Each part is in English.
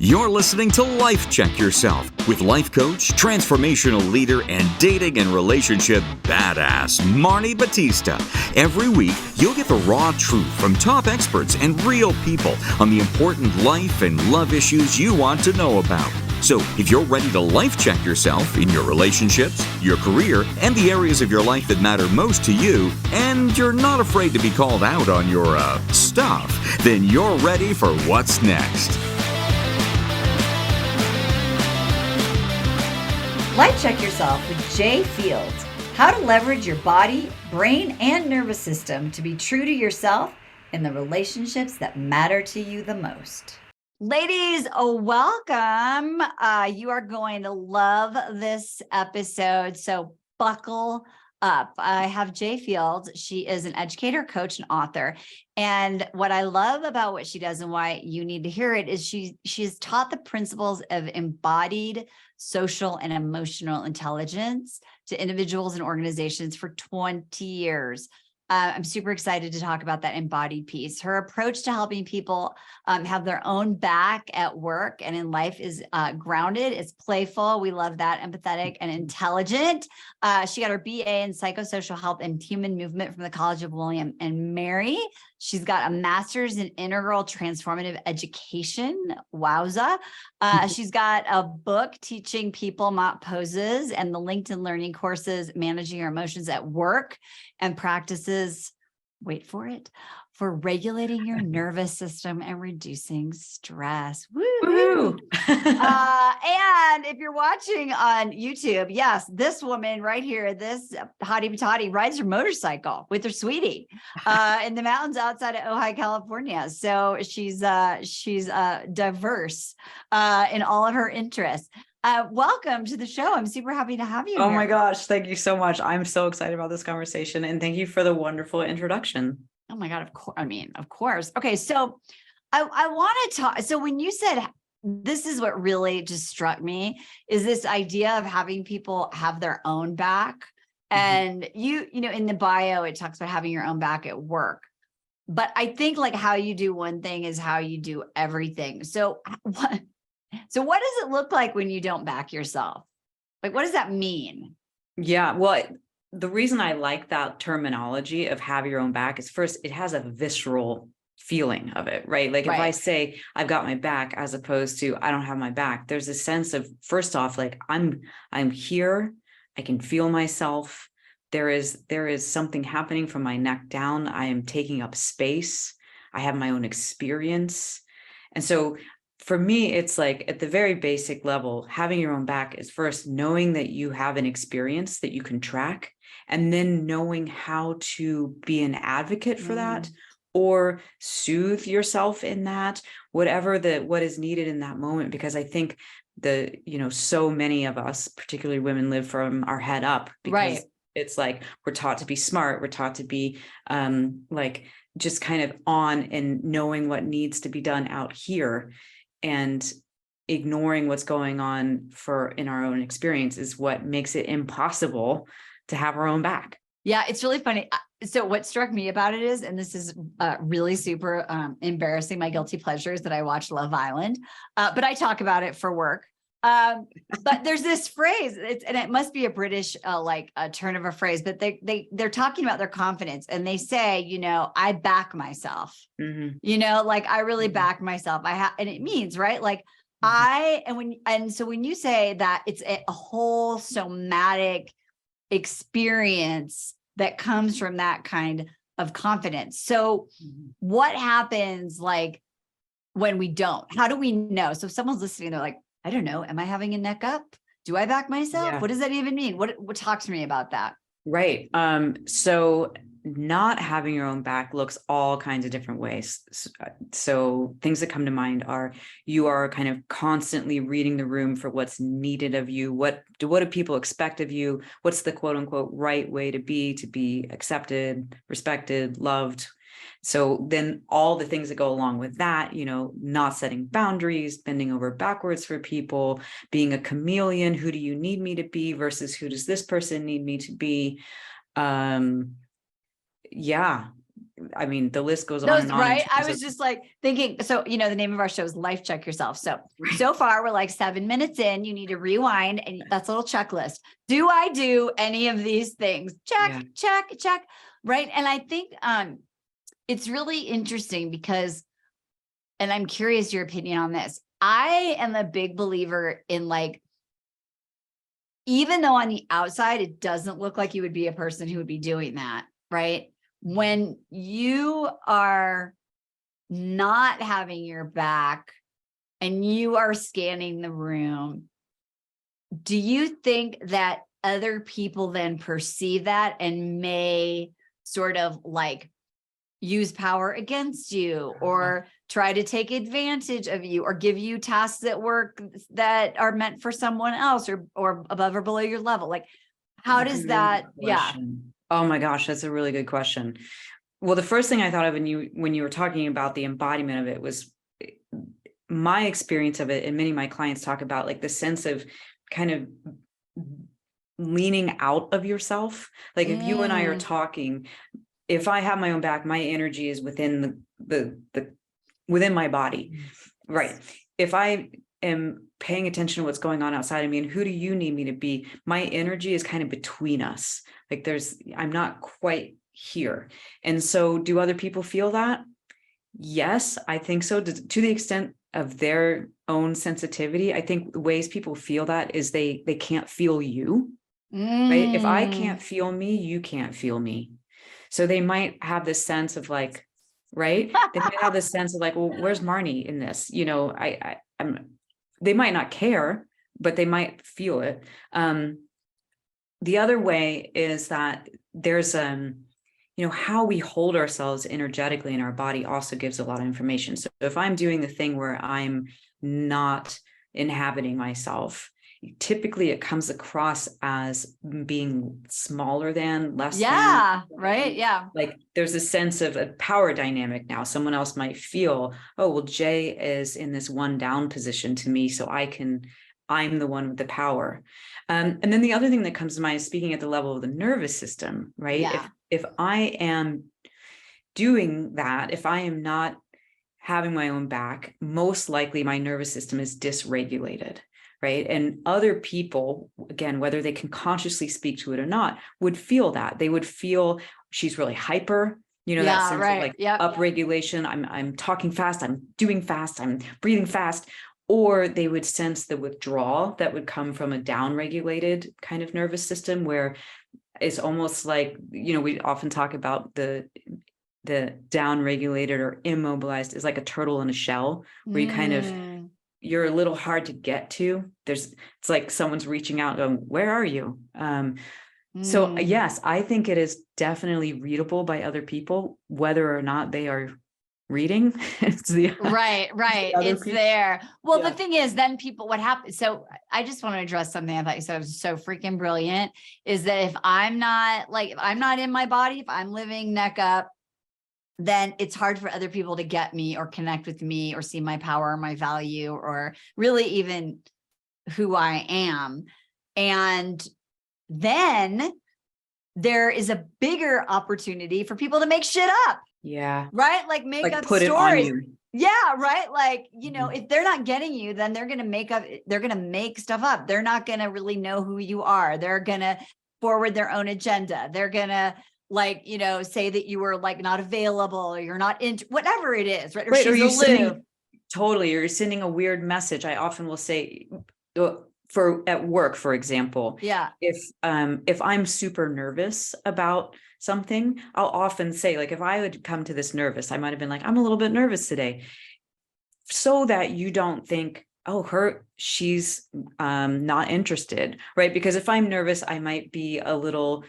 You're listening to Life Check Yourself with life coach, transformational leader, and dating and relationship badass, Marni Battista. Every week, you'll get the raw truth from top experts and real people on the important life and love issues you want to know about. So, if you're ready to life check yourself in your relationships, your career, and the areas of your life that matter most to you, and you're not afraid to be called out on your, stuff, then you're ready for what's next. Life Check Yourself with Jay Fields. How to leverage your body, brain, and nervous system to be true to yourself in the relationships that matter to you the most. Ladies, welcome. You are going to love this episode, so buckle up. I have Jay Fields. She is an educator, coach, and author. And what I love about what she does and why you need to hear it is she has taught the principles of embodied social and emotional intelligence to individuals and organizations for 20 years. I'm super excited to talk about that embodied piece. Her approach to helping people have their own back at work and in life is grounded. It's playful. We love that. Empathetic and intelligent. She got her BA in psychosocial health and human movement from the College of William and Mary. She's got a master's in integral transformative education. Wowza. She's got a book teaching people mop poses and the LinkedIn learning courses, managing your emotions at work, and practices, wait for it, for regulating your nervous system and reducing stress. Woo! And if you're watching on YouTube, yes, this woman right here, this hottie patati rides her motorcycle with her sweetie in the mountains outside of Ojai, California. So she's diverse in all of her interests. Welcome to the show. I'm super happy to have you here. Oh my gosh. Thank you so much. I'm so excited about this conversation and thank you for the wonderful introduction. Oh my God. Of course. Okay. So I want to talk. So when you said, this is what really just struck me is this idea of having people have their own back. And you know, in the bio, it talks about having your own back at work. But I think like how you do one thing is how you do everything. So what does it look like when you don't back yourself? Like, what does that mean? Yeah, well, the reason I like that terminology of have your own back is first, it has a visceral feeling of it, right? Like if I say I've got my back as opposed to I don't have my back, there's a sense of, first off, like I'm here, I can feel myself. There is something happening from my neck down. I am taking up space. I have my own experience. And so for me, it's like at the very basic level, having your own back is first knowing that you have an experience that you can track, and then knowing how to be an advocate for that or soothe yourself in that, what is needed in that moment. Because I think so many of us, particularly women, live from our head up because it's like we're taught to be smart. We're taught to be like just kind of on and knowing what needs to be done out here. And ignoring what's going on in our own experience is what makes it impossible to have our own back. Yeah, it's really funny. So what struck me about it is, and this is really super embarrassing, my guilty pleasure is that I watch Love Island, but I talk about it for work. But there's this phrase, and it must be a British like a turn of a phrase, but they're talking about their confidence, and they say, you know, I back myself. You know, like I really back myself. And it means like so when you say that it's a whole somatic experience that comes from that kind of confidence. So what happens like when we don't? How do we know? So if someone's listening, they're like, I don't know. Am I having a neck up? Do I back myself? Yeah. What does that even mean? What talk to me about that? Right. So not having your own back looks all kinds of different ways. So things that come to mind are you are kind of constantly reading the room for what's needed of you. What do people expect of you? What's the quote unquote right way to be accepted, respected, loved? So then all the things that go along with that, you know, not setting boundaries, bending over backwards for people, being a chameleon. Who do you need me to be versus who does this person need me to be? I mean, the list goes on Those, and on. right. I was just like thinking, so, you know, the name of our show is Life Check Yourself. So far we're like 7 minutes in, you need to rewind, and that's a little checklist. Do I do any of these things? Check, check. Right. And I think, it's really interesting because, and I'm curious your opinion on this. I am a big believer in, like, even though on the outside, it doesn't look like you would be a person who would be doing that, right? When you are not having your back and you are scanning the room, do you think that other people then perceive that and may sort of like use power against you, or try to take advantage of you, or give you tasks at work that are meant for someone else, or above or below your level? Like, how does that? Yeah. Oh my gosh, that's a really good question. Well, the first thing I thought of when you were talking about the embodiment of it was my experience of it, and many of my clients talk about like the sense of kind of leaning out of yourself. Like if you and I are talking, if I have my own back, my energy is within the within my body, right? If I am paying attention to what's going on outside of me, and who do you need me to be? My energy is kind of between us. Like I'm not quite here. And so do other people feel that? Yes, I think so. To the extent of their own sensitivity, I think the ways people feel that is they can't feel you, right? If I can't feel me, you can't feel me. So they might have this sense of like, right? They might have this sense of like, well, where's Marni in this? You know, they might not care, but they might feel it. The other way is that there's, you know, how we hold ourselves energetically in our body also gives a lot of information. So if I'm doing the thing where I'm not inhabiting myself, typically it comes across as being smaller than, less than. Right. Yeah. Like there's a sense of a power dynamic now. Someone else might feel, oh, well, Jay is in this one down position to me, so I'm the one with the power. And then the other thing that comes to mind is speaking at the level of the nervous system, right? Yeah. If I am doing that, if I am not having my own back, most likely my nervous system is dysregulated. Right. And other people, again, whether they can consciously speak to it or not, would feel that. They would feel she's really hyper, you know, that sense of like upregulation. I'm talking fast, I'm doing fast, I'm breathing fast. Or they would sense the withdrawal that would come from a downregulated kind of nervous system, where it's almost like, you know, we often talk about the downregulated or immobilized is like a turtle in a shell, where you kind of, you're a little hard to get to. It's like someone's reaching out going, where are you? So yes, I think it is definitely readable by other people, whether or not they are reading. Right. It's there. Well, the thing is, then people, what happens? So I just want to address something I thought you said was so freaking brilliant, is that if I'm not in my body, if I'm living neck up, then it's hard for other people to get me or connect with me or see my power or my value or really even who I am. And then there is a bigger opportunity for people to make shit up. Yeah. Right? Like make up put stories. It on you. Yeah, right. Like, you know, if they're not getting you, then they're going to make stuff up. They're not going to really know who you are. They're going to forward their own agenda. They're going to, like, you know, say that you were like not available or you're not into whatever it is, right? Or you're sending a weird message. I often will say for at work, for example, if I'm super nervous about something, I'll often say, like, if I would come to this nervous, I might have been like, I'm a little bit nervous today, so that you don't think, oh, she's not interested, right? Because if I'm nervous, I might be a little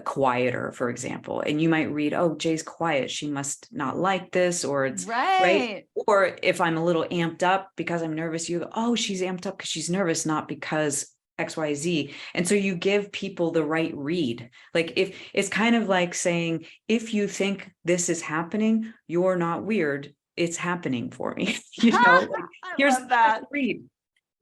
quieter, for example, and you might read, oh, Jay's quiet, she must not like this, or it's right. Or if I'm a little amped up because I'm nervous, you go, oh, she's amped up because she's nervous, not because XYZ. And so you give people the right read. Like, if it's kind of like saying, if you think this is happening, you're not weird, it's happening for me. You know, like, here's that read.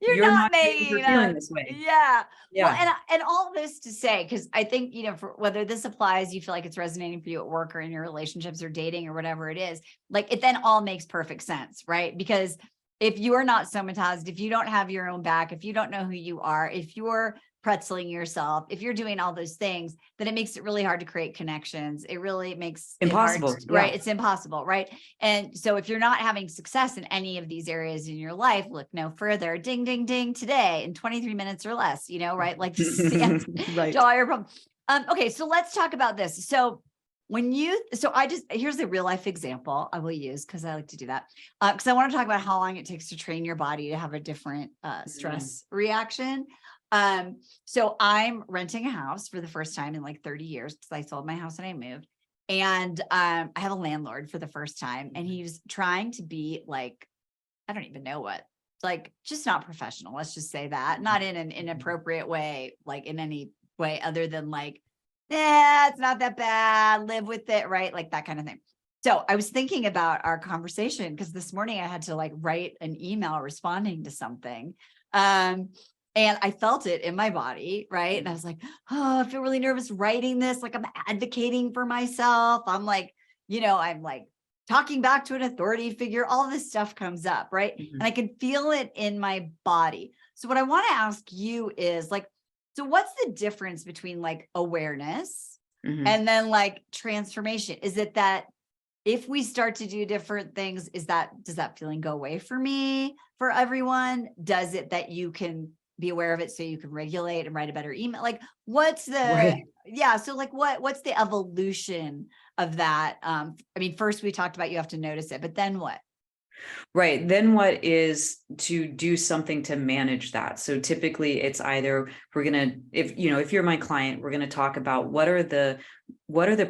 You're not you're feeling this way. Yeah. Well, Yeah. and all this to say, because I think, for whether this applies, you feel like it's resonating for you at work or in your relationships or dating or whatever it is, like it then all makes perfect sense, right? Because if you're not somatized, if you don't have your own back, if you don't know who you are, if you're pretzeling yourself, if you're doing all those things, then it makes it really hard to create connections. It really makes Impossible. it hard, right? It's impossible, right? And so if you're not having success in any of these areas in your life, look no further. Ding, ding, ding today in 23 minutes or less, right? Like just right. to all your problems. Okay, so let's talk about this. So here's a real life example I will use because I like to do that. Because I want to talk about how long it takes to train your body to have a different stress reaction. So I'm renting a house for the first time in like 30 years because I sold my house and I moved. And I have a landlord for the first time, and he's trying to be like, I don't even know what, like just not professional. Let's just say that, not in an inappropriate way, like in any way other than like, it's not that bad, live with it, right? Like that kind of thing. So I was thinking about our conversation because this morning I had to like write an email responding to something. And I felt it in my body, right? And I was like, oh, I feel really nervous writing this. Like I'm advocating for myself. I'm like, I'm like talking back to an authority figure. All this stuff comes up, right? And I can feel it in my body. So what I want to ask you is like, so what's the difference between like awareness and then like transformation? Is it that if we start to do different things, does that feeling go away for me, for everyone? Does it that you can be aware of it so you can regulate and write a better email? Like what's the, so like what's the evolution of that? I mean, first we talked about you have to notice it, but then what? Right. Then what is to do something to manage that? So typically it's either if you're my client, we're going to talk about what are the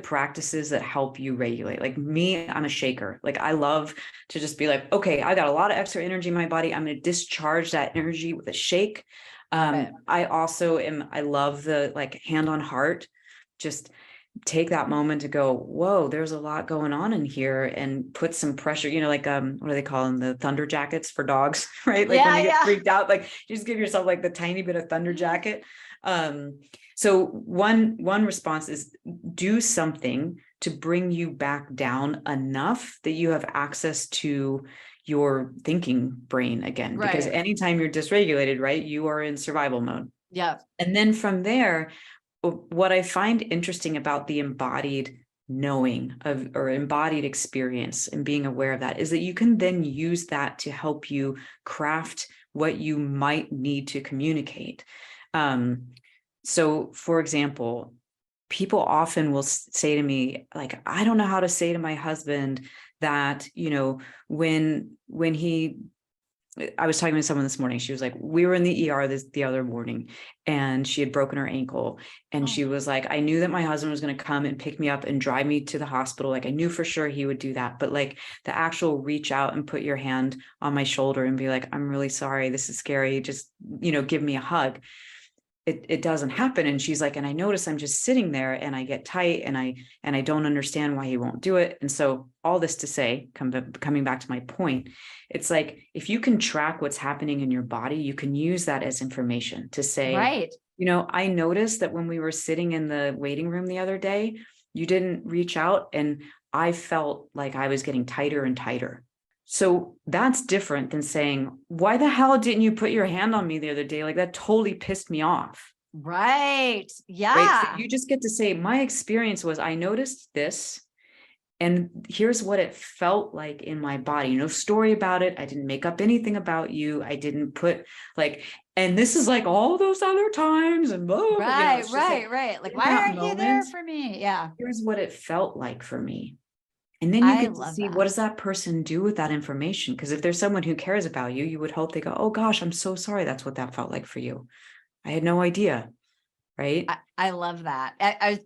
practices that help you regulate. Like me, I'm a shaker. Like I love to just be like, okay, I got a lot of extra energy in my body. I'm going to discharge that energy with a shake. I love the like hand on heart, just take that moment to go, whoa, there's a lot going on in here, and put some pressure, like, what do they call them? The thunder jackets for dogs, right? Like when they get freaked out, like just give yourself like the tiny bit of thunder jacket. So one response is do something to bring you back down enough that you have access to your thinking brain again, because anytime you're dysregulated, right, you are in survival mode. Yeah. And then from there, what I find interesting about the embodied knowing of, or embodied experience and being aware of that, is that you can then use that to help you craft what you might need to communicate. So for example, people often will say to me, like, I don't know how to say to my husband that, when I was talking to someone this morning, she was like, we were in the ER the other morning, and she had broken her ankle. And she was like, I knew that my husband was going to come and pick me up and drive me to the hospital. Like I knew for sure he would do that. But like the actual reach out and put your hand on my shoulder and be like, I'm really sorry, this is scary, just, give me a hug. It doesn't happen. And she's like, and I notice I'm just sitting there and I get tight and I don't understand why he won't do it. And so all this to say, coming back to my point, it's like, if you can track what's happening in your body, you can use that as information to say, right, I noticed that when we were sitting in the waiting room the other day, you didn't reach out and I felt like I was getting tighter and tighter. So that's different than saying, why the hell didn't you put your hand on me the other day? Like that totally pissed me off. Right. Yeah. Right? So you just get to say, my experience was I noticed this, and here's what it felt like in my body. No story about it. I didn't make up anything about you. I didn't put like, and this is like all those other times and blah, right. Like, why aren't you there for me? Yeah. Here's what it felt like for me. And then you get to see, what does that person do with that information? Because if there's someone who cares about you, you would hope they go, oh gosh, I'm so sorry. That's what that felt like for you. I had no idea. Right. I love that.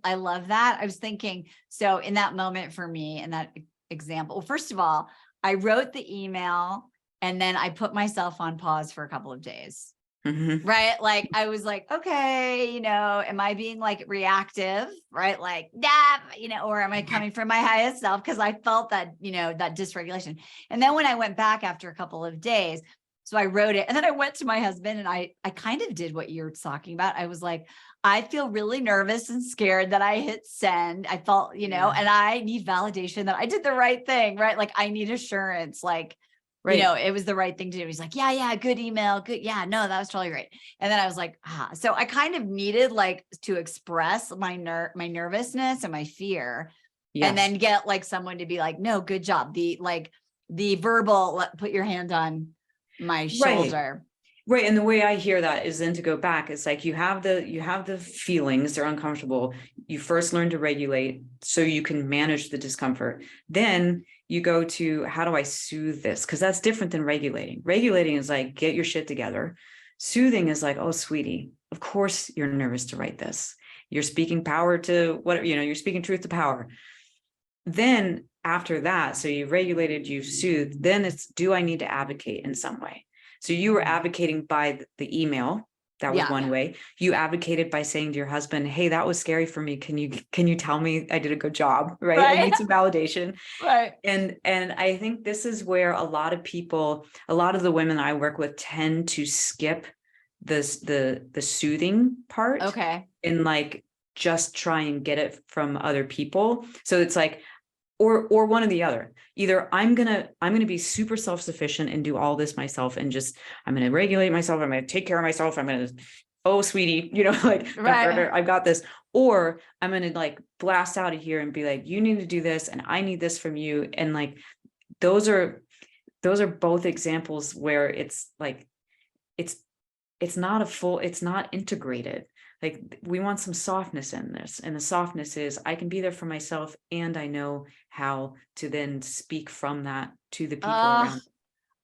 I love that. I was thinking, so in that moment for me, in that example, well, first of all, I wrote the email and then I put myself on pause for a couple of days. Right. Like I was like, okay, am I being like reactive? Right. Like, or am I coming from my highest self? Cause I felt that, that dysregulation. And then when I went back after a couple of days, So I wrote it, and then I went to my husband, and I kind of did what you're talking about. I was like, I feel really nervous and scared that I hit send. I felt, and I need validation that I did the right thing, right? Like I need assurance, like, it was the right thing to do. He's like, yeah, good email. Good. Yeah, no, that was totally great. And then I was like, so I kind of needed like to express my nervousness and my fear, and then get like someone to be like, no, good job. The verbal, put your hand on my shoulder. Right. And the way I hear that is then to go back, it's like you have the feelings, they're uncomfortable. You first learn to regulate so you can manage the discomfort. Then you go to, how do I soothe this? Because that's different than regulating. Regulating is like, get your shit together. Soothing is like, oh, sweetie, of course you're nervous to write this. You're speaking power to what, you're speaking truth to power. Then after that, so you regulated, you soothed, then it's, do I need to advocate in some way? So you were advocating by the email. That was one way. You advocated by saying to your husband, hey, that was scary for me. Can you tell me I did a good job? Right. I need some validation. Right. And I think this is where a lot of the women I work with tend to skip the soothing part. Okay. And like, just try and get it from other people. So it's like, or one or the other. Either I'm gonna be super self-sufficient and do all this myself, and just I'm gonna regulate myself. I'm gonna take care of myself. I'm gonna, oh sweetie, I've got this. Or I'm gonna like blast out of here and be like, you need to do this, and I need this from you. And like those are both examples where it's like it's not integrated. Like we want some softness in this. And the softness is I can be there for myself, and I know how to then speak from that to the people around.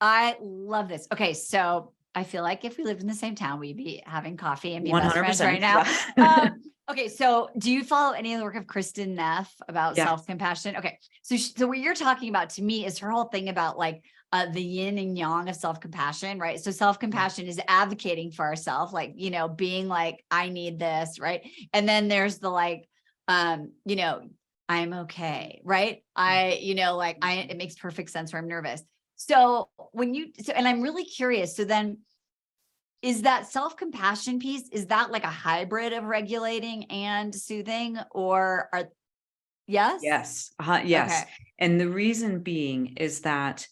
I love this. Okay. So I feel like if we lived in the same town, we'd be having coffee and be best friends right now. Yeah. Okay. So do you follow any of the work of Kristen Neff about self-compassion? Okay. So what you're talking about to me is her whole thing about like, the yin and yang of self-compassion, right? So self-compassion is advocating for ourselves, like, being like, I need this, right? And then there's the like, I'm okay, right? It makes perfect sense where I'm nervous. So and I'm really curious. So then is that self-compassion piece, is that like a hybrid of regulating and soothing, or yes? Yes. Yes. Okay. And the reason being is that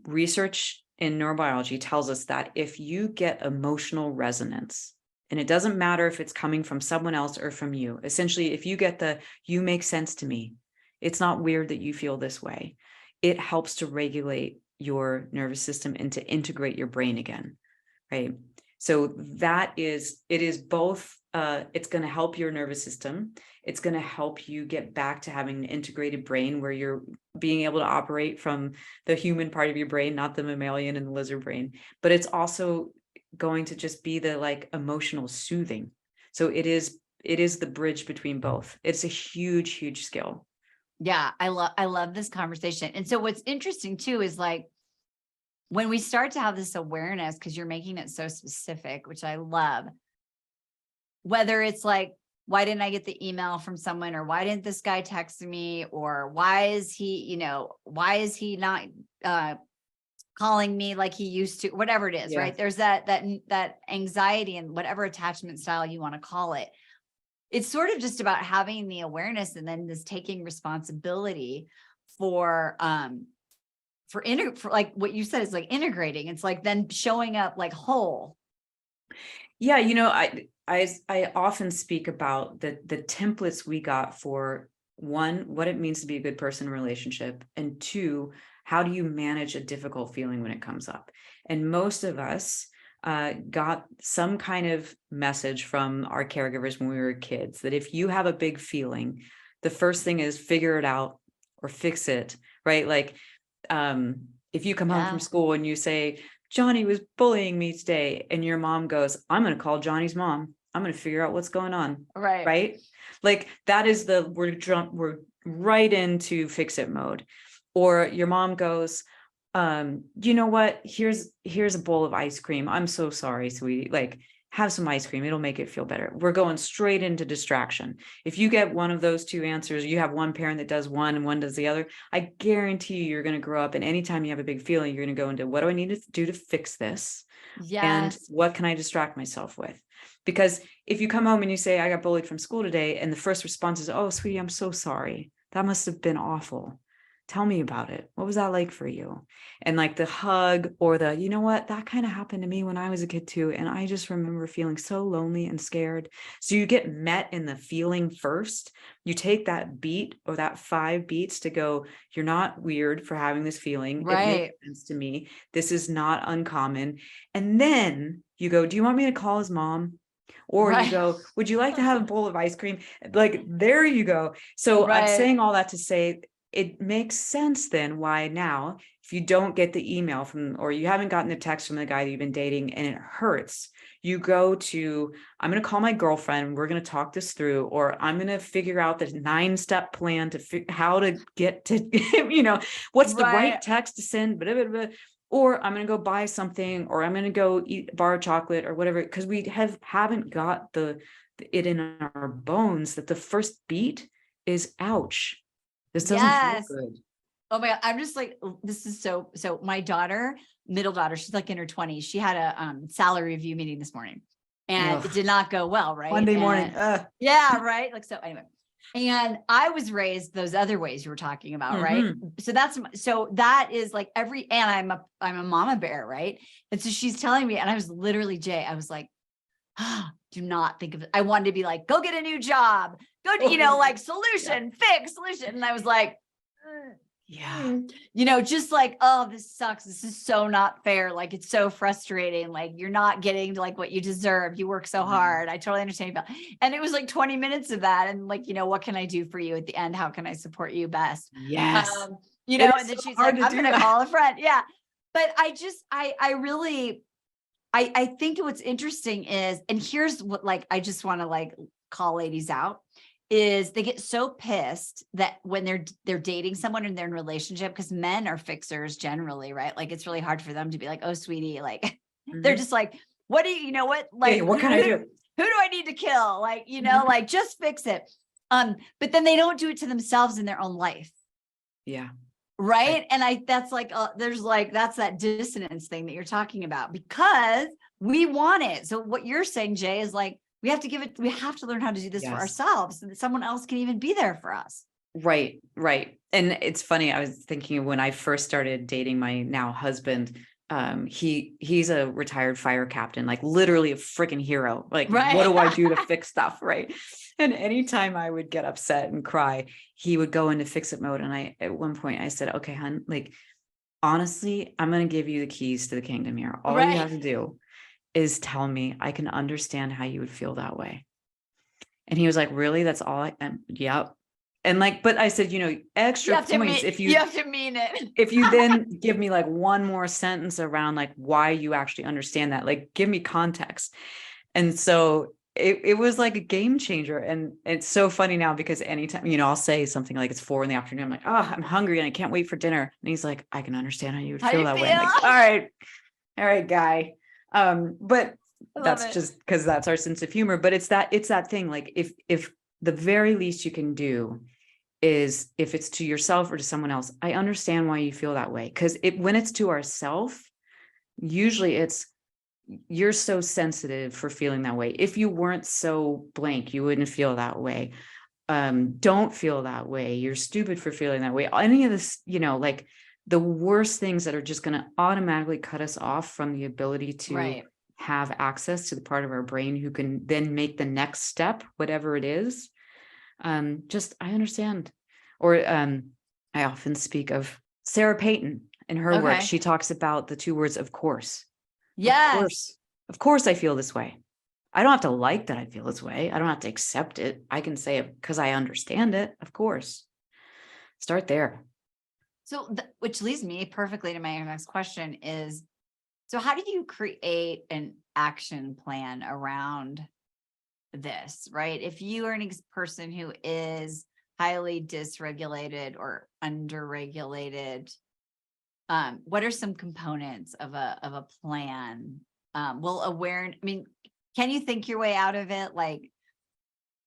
research in neurobiology tells us that if you get emotional resonance, and it doesn't matter if it's coming from someone else or from you, essentially, if you get you make sense to me, it's not weird that you feel this way. It helps to regulate your nervous system and to integrate your brain again. Right. So it is both, it's going to help your nervous system. It's going to help you get back to having an integrated brain where you're being able to operate from the human part of your brain, not the mammalian and the lizard brain, but it's also going to just be the like emotional soothing. So it is the bridge between both. It's a huge, huge skill. Yeah. I love this conversation. And so what's interesting too, is like, when we start to have this awareness, because you're making it so specific, which I love, whether it's like, why didn't I get the email from someone, or why didn't this guy text me, or why is he not calling me like he used to, whatever it is, right? There's that anxiety and whatever attachment style you want to call it. It's sort of just about having the awareness, and then this taking responsibility for like what you said is like integrating. It's like then showing up like whole. Yeah. I often speak about the templates we got for, one, what it means to be a good person in a relationship, and two, how do you manage a difficult feeling when it comes up? And most of us got some kind of message from our caregivers when we were kids that if you have a big feeling, the first thing is figure it out or fix it, right? Like, if you come home from school and you say, Johnny was bullying me today, and your mom goes, I'm going to call Johnny's mom. I'm going to figure out what's going on. Right. Right. Like that is we're right into fix it mode. Or your mom goes, you know what? Here's a bowl of ice cream. I'm so sorry, sweetie. Like, have some ice cream. It'll make it feel better. We're going straight into distraction. If you get one of those two answers, you have one parent that does one and one does the other, I guarantee you're going to grow up, and anytime you have a big feeling, you're going to go into, what do I need to do to fix this? Yes. And what can I distract myself with? Because if you come home and you say, I got bullied from school today, and the first response is, oh, sweetie, I'm so sorry. That must have been awful. Tell me about it. What was that like for you? And like the hug, or the, you know what, that kind of happened to me when I was a kid too. And I just remember feeling so lonely and scared. So you get met in the feeling first. You take that beat or that 5 beats to go, you're not weird for having this feeling. Right. It makes sense to me. This is not uncommon. And then you go, do you want me to call his mom? Or Right. you go, would you like to have a bowl of ice cream? Like, there you go. So Right. I'm saying all that to say, it makes sense then why now, if you don't get the email from, or you haven't gotten the text from the guy that you've been dating and it hurts, you go to, I'm going to call my girlfriend. We're going to talk this through, or I'm going to figure out the 9-step plan to how to get to, you know, what's the right text to send, blah, blah, blah. Or I'm going to go buy something, or I'm going to go eat a bar of chocolate or whatever. Cause we haven't got it in our bones that the first beat is ouch. This doesn't feel good. Oh my God. I'm just like, this is so my middle daughter, she's like in her 20s. She had a salary review meeting this morning, and it did not go well. Right. Monday morning. Yeah. Right. Like, so anyway, and I was raised those other ways you were talking about. Right. So that is like and I'm a mama bear. Right. And so she's telling me, and I was literally, Jay, I was like, do not think of it. I wanted to be like, go get a new job, go, like solution, fix solution. And I was like, just like, oh, this sucks. This is so not fair. Like, it's so frustrating. Like, you're not getting like what you deserve. You work so hard. I totally understand you. And it was like 20 minutes of that. And like, what can I do for you at the end? How can I support you best? Yes. And then she's like, I'm going to call a friend. Yeah. But I really, I think what's interesting is, and here's what, like, I just want to like call ladies out, is they get so pissed that when they're dating someone and they're in a relationship, because men are fixers generally, right? Like, it's really hard for them to be like, oh, sweetie, like, they're just like, what do you know what? Like, hey, what can I do? Who do I need to kill? Like, like, just fix it. But then they don't do it to themselves in their own life. Yeah. Right. And that's like, that's that dissonance thing that you're talking about, because we want it. So what you're saying, Jay, is like, we have to learn how to do this for ourselves, so that someone else can even be there for us. Right. Right. And it's funny. I was thinking when I first started dating my now husband, he's a retired fire captain, like literally a freaking hero. Like, what do I do to fix stuff? Right. And anytime I would get upset and cry, he would go into fix it mode. And at one point I said, okay, hon, like, honestly, I'm going to give you the keys to the kingdom here. All you have to do is tell me. I can understand how you would feel that way. And he was like, really? That's all I am? Yep. And like, but I said, extra points. You have to mean it. If you then give me like one more sentence around like why you actually understand that, like, give me context. And so it was like a game changer. And it's so funny now, because anytime, I'll say something like, it's 4 PM. I'm like, oh, I'm hungry and I can't wait for dinner. And he's like, I can understand how you would feel that way. I'm like, all right, guy. But that's just because that's our sense of humor. But it's that thing. Like, if the very least you can do is, if it's to yourself or to someone else, I understand why you feel that way. Because when it's to ourself, usually it's, you're so sensitive for feeling that way. If you weren't so blank, you wouldn't feel that way. Don't feel that way. You're stupid for feeling that way. Any of this, like the worst things that are just going to automatically cut us off from the ability to have access to the part of our brain who can then make the next step, whatever it is. I understand. Or I often speak of Sarah Payton in her work. She talks about the 2 words, of course. Yes. Of course I feel this way. I don't have to like that I feel this way. I don't have to accept it. I can say it because I understand it. Of course. Start there. So, which leads me perfectly to my next question is, so how do you create an action plan around this, right? If you are a person who is highly dysregulated or underregulated, what are some components of a plan? can you think your way out of it? Like,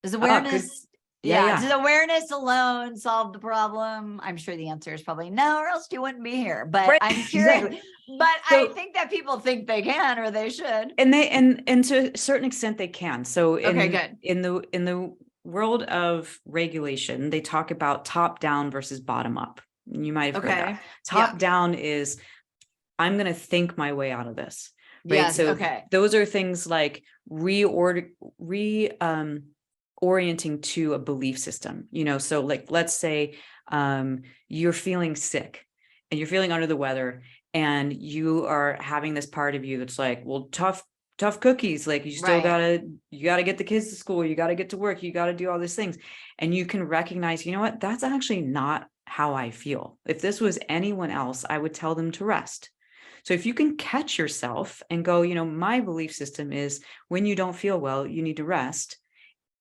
does awareness, Yeah. does awareness alone solve the problem? I'm sure the answer is probably no, or else you wouldn't be here. But I'm curious. Exactly. But So, I think that people think they can, or they should. and and to a certain extent they can. So Okay, good. in the world of regulation, they talk about top down versus bottom up. You might have heard that. Top down is, I'm going to think my way out of this. Right. Yes. So Okay. those are things like orienting to a belief system, so like, let's say you're feeling sick and you're feeling under the weather, and you are having this part of you that's like, well, tough cookies. Like, you still you gotta get the kids to school. You got to get to work. You got to do all these things. And you can recognize, you know what, that's actually not how I feel. If this was anyone else, I would tell them to rest. So if you can catch yourself and go, my belief system is, when you don't feel well, you need to rest,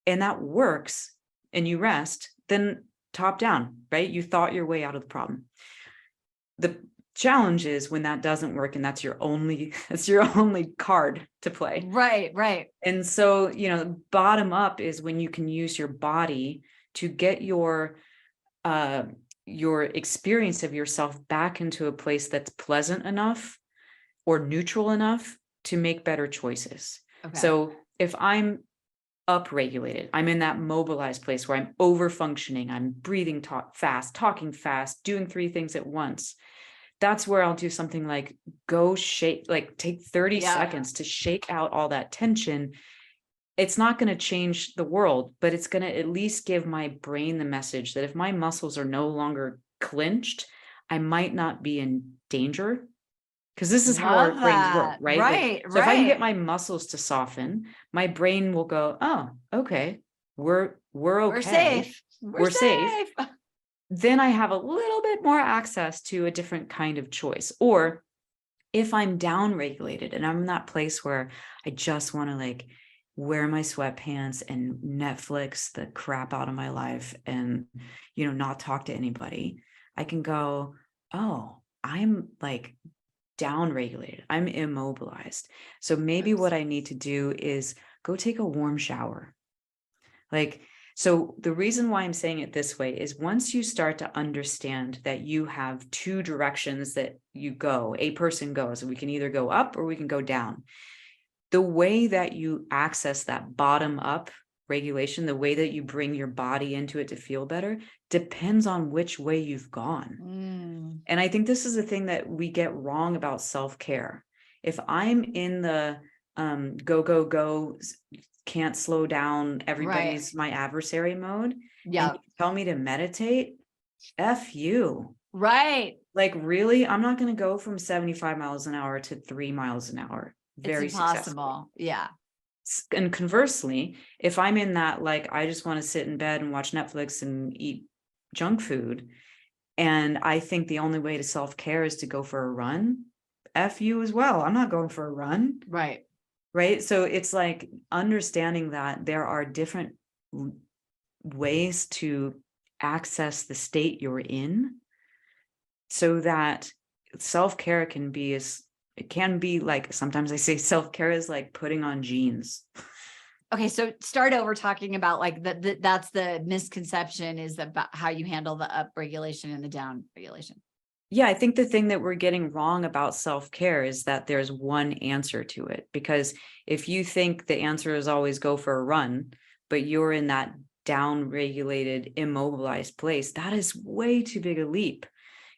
and that works, and you rest, then top down, right? You thought your way out of the problem. The challenge is when that doesn't work, and that's your only card to play. Right. And so, bottom up is when you can use your body to get your experience of yourself back into a place that's pleasant enough or neutral enough to make better choices. Okay. So if I'm upregulated, I'm in that mobilized place where I'm over functioning, I'm breathing fast, talking fast, doing 3 things at once. That's where I'll do something like go shake, like take 30 seconds to shake out all that tension. It's not going to change the world, but it's going to at least give my brain the message that if my muscles are no longer clenched, I might not be in danger. Because this is how our brains work, right? So if I can get my muscles to soften, my brain will go, oh, okay, we're okay. We're safe. Then I have a little bit more access to a different kind of choice. Or if I'm down regulated and I'm in that place where I just want to like wear my sweatpants and Netflix the crap out of my life and, not talk to anybody, I can go, oh, I'm like down regulated. I'm immobilized. So maybe what I need to do is go take a warm shower. So the reason why I'm saying it this way is, once you start to understand that you have 2 directions that you go, a person goes, we can either go up or we can go down. The way that you access that bottom up regulation, the way that you bring your body into it to feel better, depends on which way you've gone. And I think this is the thing that we get wrong about self-care. If I'm in the go, can't slow down, everybody's my adversary mode, and you tell me to meditate, F you. Right. Like, really? I'm not going to go from 75 miles an hour to 3 miles an hour. Very impossible. Yeah. And conversely, if I'm in that, like, I just want to sit in bed and watch Netflix and eat junk food, and I think the only way to self-care is to go for a run, F you as well. I'm not going for a run. Right. Right. So it's like understanding that there are different ways to access the state you're in, so that self-care can be like, sometimes I say self-care is like putting on jeans. Okay, so start over talking about like that's the misconception, is about how you handle the up regulation and the down regulation. Yeah, I think the thing that we're getting wrong about self-care is that there's one answer to it. Because if you think the answer is always go for a run, but you're in that down-regulated, immobilized place, that is way too big a leap.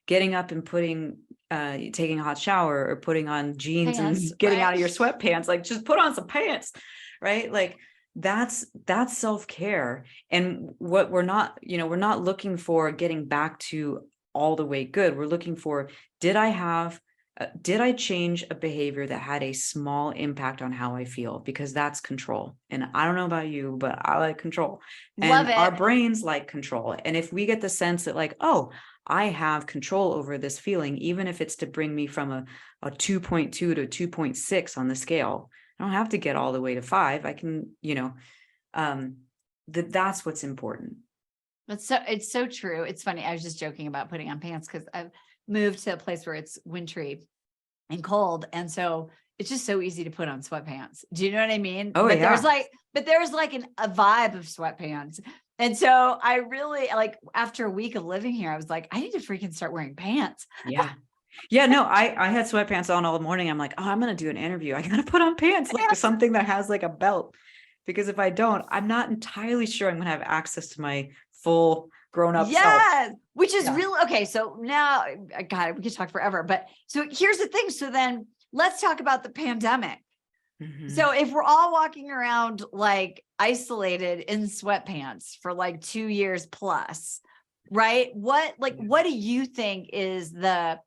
Getting up and taking a hot shower or putting on jeans and getting out of your sweatpants, like just put on some pants, right? Like that's self-care. And what we're not looking for getting back to all the way good. We're looking for, did I change a behavior that had a small impact on how I feel? Because that's control. And I don't know about you, but I like control. And our brains like control. And if we get the sense that like, oh, I have control over this feeling, even if it's to bring me from a 2.2 to 2.6 on the scale, I don't have to get all the way to 5. I can, that's what's important. It's so true. It's funny. I was just joking about putting on pants because I've moved to a place where it's wintry and cold. And so it's just so easy to put on sweatpants. Do you know what I mean? Oh, but yeah. there's like a vibe of sweatpants. And so I really like, after a week of living here, I was like, I need to freaking start wearing pants. Yeah. Yeah, no, I had sweatpants on all morning. I'm like, oh, I'm going to do an interview. I got to put on pants, like something that has like a belt, because if I don't, I'm not entirely sure I'm going to have access to my full grown up self. Which is really, okay. So now, God, we could talk forever, but so here's the thing. So then let's talk about the pandemic. Mm-hmm. So if we're all walking around like isolated in sweatpants for like 2 years plus, right? What do you think is the,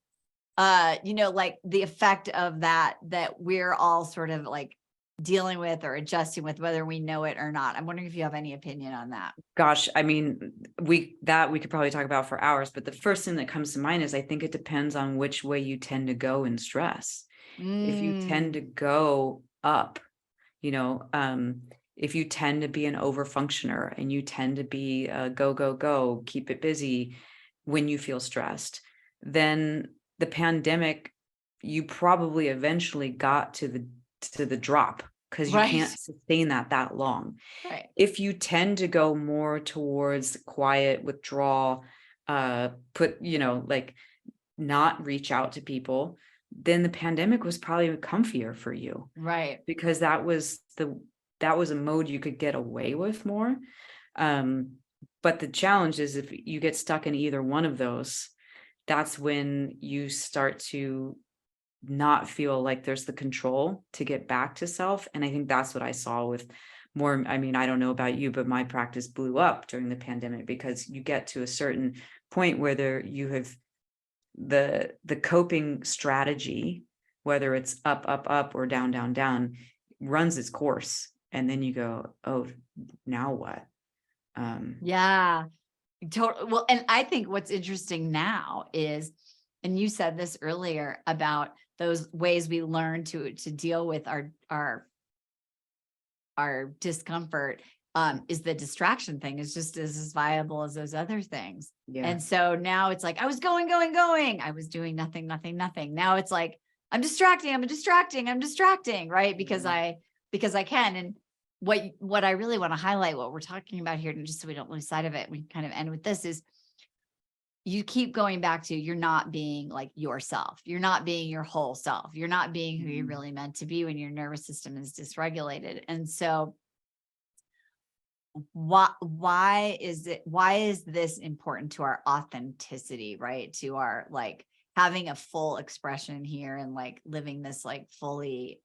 like the effect of that we're all sort of like dealing with or adjusting with, whether we know it or not? I'm wondering if you have any opinion on that. Gosh, I mean, we could probably talk about for hours, but the first thing that comes to mind is I think it depends on which way you tend to go in stress. If you tend to go up, if you tend to be an overfunctioner and you tend to be go, keep it busy when you feel stressed, then the pandemic, you probably eventually got to the drop, because you can't sustain that long. Right. If you tend to go more towards quiet withdrawal, not reach out to people, then the pandemic was probably comfier for you. Right. Because that was a mode you could get away with more. But the challenge is if you get stuck in either one of those, that's when you start to not feel like there's the control to get back to self. And I think that's what I saw with more. I mean, I don't know about you, but my practice blew up during the pandemic, because you get to a certain point where you have the coping strategy, whether it's up or down, runs its course. And then you go, oh, now what? Yeah. Totally. Well, and I think what's interesting now is, and you said this earlier about those ways we learn to deal with our discomfort, is the distraction thing is just as viable as those other things. Yeah. And so now it's like, I was going. I was doing nothing. Now it's like, I'm distracting, right? Because I can. And what I really want to highlight, what we're talking about here, and just so we don't lose sight of it, we kind of end with this, is you keep going back to, you're not being like yourself. You're not being your whole self. You're not being who you're really meant to be when your nervous system is dysregulated. And so why is this important to our authenticity, right? To our like having a full expression here and like living this like fully,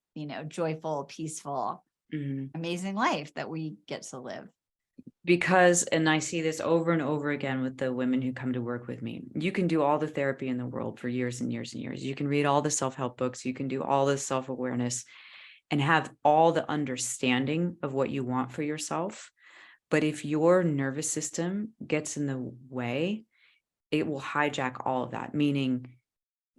joyful, peaceful, amazing life that we get to live. Because, and I see this over and over again with the women who come to work with me, you can do all the therapy in the world for years and years and years. You can read all the self-help books, you can do all the self-awareness and have all the understanding of what you want for yourself. But if your nervous system gets in the way, it will hijack all of that. Meaning,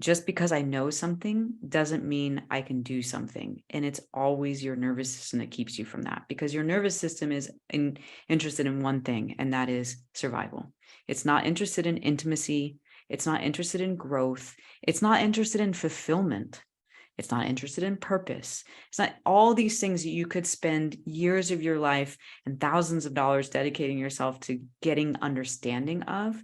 just because I know something doesn't mean I can do something. And it's always your nervous system that keeps you from that, because your nervous system is interested in one thing, and that is survival. It's not interested in intimacy. It's not interested in growth. It's not interested in fulfillment. It's not interested in purpose. It's not all these things that you could spend years of your life and thousands of dollars dedicating yourself to getting understanding of,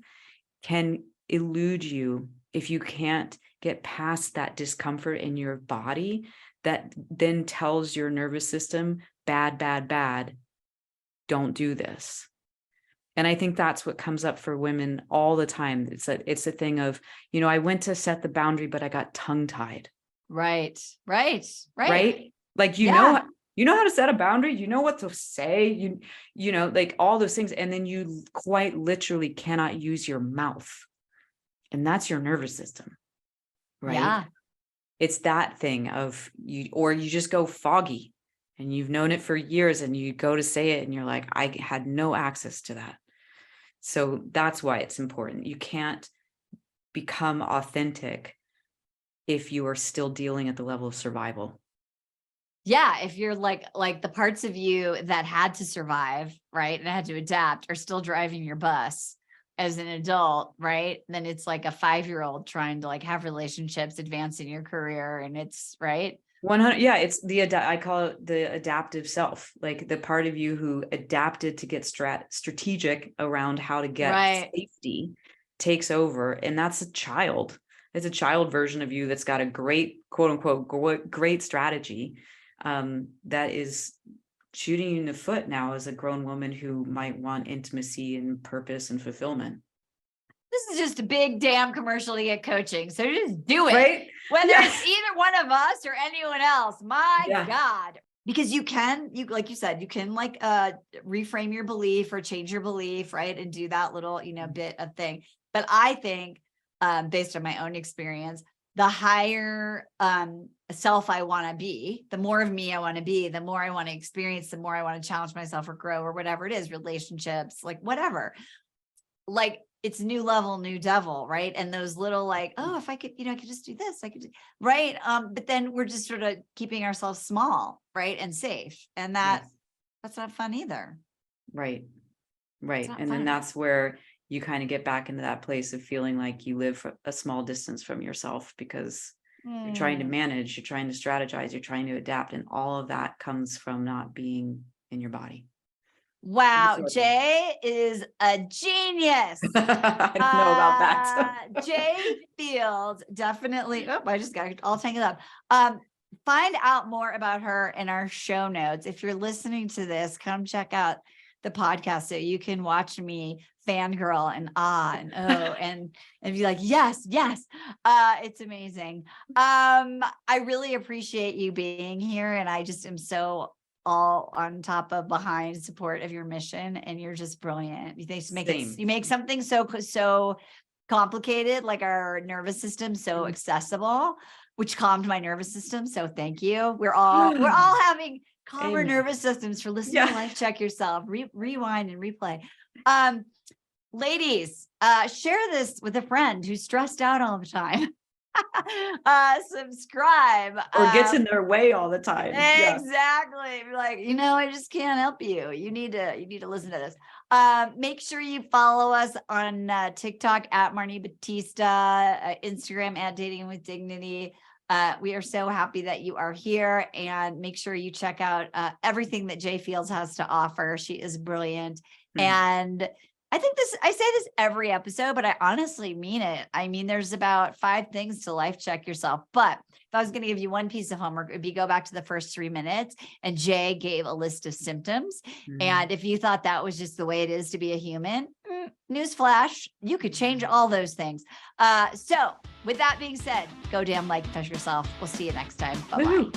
can elude you if you can't get past that discomfort in your body that then tells your nervous system, bad, don't do this. And I think that's what comes up for women all the time. It's a thing of, I went to set the boundary, but I got tongue-tied. Right. Like, you know how to set a boundary, you know what to say, like all those things. And then you quite literally cannot use your mouth. And that's your nervous system, right? Yeah. It's that thing of you just go foggy and you've known it for years and you go to say it and you're like, I had no access to that. So that's why it's important. You can't become authentic if you are still dealing at the level of survival. Yeah. If you're like the parts of you that had to survive, right, and had to adapt are still driving your bus, as an adult, right, then it's like a 5-year-old trying to like have relationships, advance in your career. And it's right. 100. Yeah. It's I call it the adaptive self, like the part of you who adapted to get strategic around how to get safety takes over. And that's a child. It's a child version of you that's got a great, quote unquote, great strategy that is shooting you in the foot now as a grown woman who might want intimacy and purpose and fulfillment. This is just a big damn commercial to get coaching. So just do it. Right? Whether it's either one of us or anyone else. My God. Because you like you said, you can like reframe your belief or change your belief, right? And do that little, bit of thing. But I think based on my own experience, the higher self I want to be, the more of me I want to be, the more I want to experience, the more I want to challenge myself or grow or whatever it is, relationships, like whatever. Like it's new level, new devil, right? And those little like, oh, if I could, I could just do this, I could do, right? But then we're just sort of keeping ourselves small, right? And safe. And that's not fun either. Right. And then that's where you kind of get back into that place of feeling like you live a small distance from yourself because you're trying to manage, you're trying to strategize, you're trying to adapt. And all of that comes from not being in your body. Wow. Jay is a genius. I don't know about that. Jay Fields, definitely. Oh, I just got it all tangled up. Find out more about her in our show notes. If you're listening to this, come check out the podcast so you can watch me fangirl and and oh and be like, yes. It's amazing. I really appreciate you being here, and I just am so all on top of behind support of your mission, and you're just brilliant. You make something so complicated like our nervous system so accessible, which calmed my nervous system. So thank you. We're all having calmer nervous systems for listening to Life Check Yourself. Rewind and replay. Ladies, share this with a friend who's stressed out all the time. Subscribe or gets in their way all the time. Exactly. You're like, I just can't help you. You need to listen to this. Make sure you follow us on TikTok at Marni Battista, Instagram at Dating with Dignity. We are so happy that you are here, and make sure you check out everything that Jay Fields has to offer. She is brilliant. And I say this every episode, but I honestly mean it. I mean, there's about 5 things to life check yourself. But if I was going to give you one piece of homework, it would be go back to the first 3 minutes, and Jay gave a list of symptoms. And if you thought that was just the way it is to be a human, newsflash, you could change all those things. So with that being said, go damn life check yourself. We'll see you next time. Bye-bye. Woo-hoo.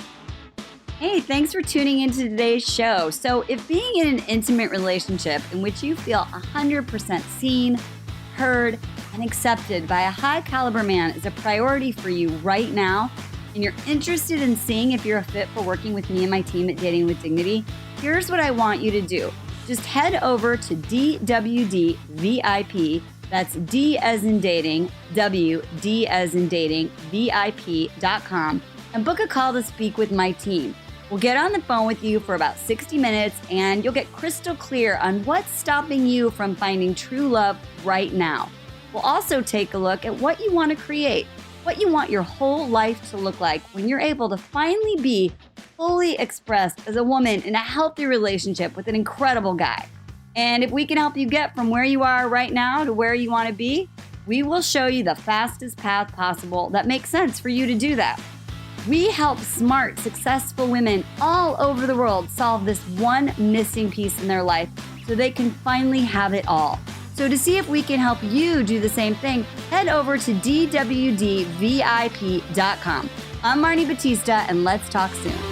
Hey, thanks for tuning into today's show. So if being in an intimate relationship in which you feel 100% seen, heard, and accepted by a high caliber man is a priority for you right now, and you're interested in seeing if you're a fit for working with me and my team at Dating with Dignity, here's what I want you to do. Just head over to DWD VIP, that's D as in dating, W, D as in dating, VIP.com, and book a call to speak with my team. We'll get on the phone with you for about 60 minutes, and you'll get crystal clear on what's stopping you from finding true love right now. We'll also take a look at what you want to create, what you want your whole life to look like when you're able to finally be fully expressed as a woman in a healthy relationship with an incredible guy. And if we can help you get from where you are right now to where you want to be, we will show you the fastest path possible that makes sense for you to do that. We help smart, successful women all over the world solve this one missing piece in their life so they can finally have it all. So to see if we can help you do the same thing, head over to DWDVIP.com. I'm Marni Battista, and let's talk soon.